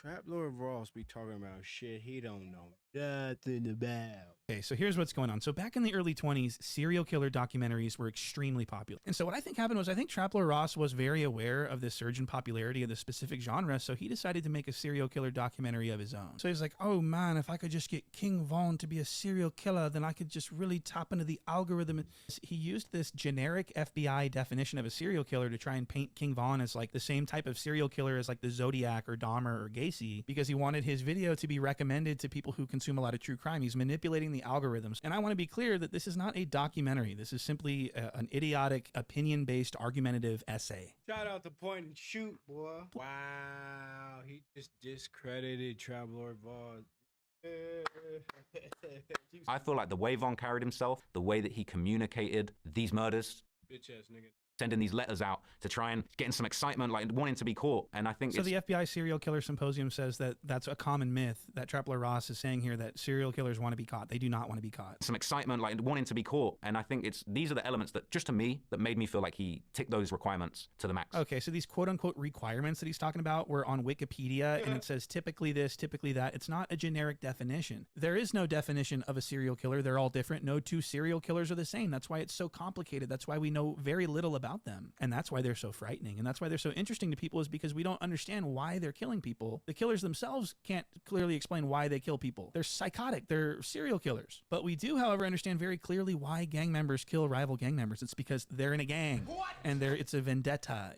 Trap Lord Ross be talking about shit he don't know nothing about. Okay, so here's what's going on. So back in the early 20s, serial killer documentaries were extremely popular. And so what I think happened was I think Trap Lord Ross was very aware of the surge in popularity of the specific genre, so he decided to make a serial killer documentary of his own. So he's like, oh man, if I could just get King Von to be a serial killer, then I could just really tap into the algorithm. He used this generic FBI definition of a serial killer to try and paint King Von as like the same type of serial killer as like the Zodiac or Dahmer or Gacy, because he wanted his video to be recommended to people who consume a lot of true crime. He's manipulating the algorithms. And I want to be clear that this is not a documentary. This is simply an idiotic, opinion-based, argumentative essay. Shout out to Point and Shoot, boy. Wow, he just discredited Trap Lord Ross. I feel like the way Von carried himself, the way that he communicated these murders, Bitch ass nigga. sending these letters out to try and get in some excitement, like wanting to be caught. And I think So the FBI Serial Killer Symposium says that that's a common myth that Trap Lord Ross is saying here, that serial killers want to be caught. They do not want to be caught. some excitement, like wanting to be caught. And I think these are the elements that, just to me, that made me feel like he ticked those requirements to the max. Okay, so these quote-unquote requirements that he's talking about were on Wikipedia, and it says typically this, typically that. It's not a generic definition. There is no definition of a serial killer. They're all different. No two serial killers are the same. That's why it's so complicated. That's why we know very little about them. And that's why they're so frightening. And that's why they're so interesting to people, is because we don't understand why they're killing people. The killers themselves can't clearly explain why they kill people. They're psychotic. They're serial killers. But we do, however, understand very clearly why gang members kill rival gang members. It's because they're in a gang. What? And it's a vendetta.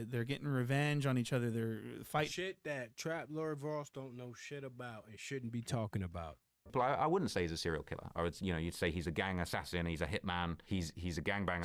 They're getting revenge on each other. They're fighting. Shit that Trap Lord Ross don't know shit about and shouldn't be talking about. But I wouldn't say he's a serial killer. I would, you'd say he's a gang assassin, he's a hitman, he's a gangbanger.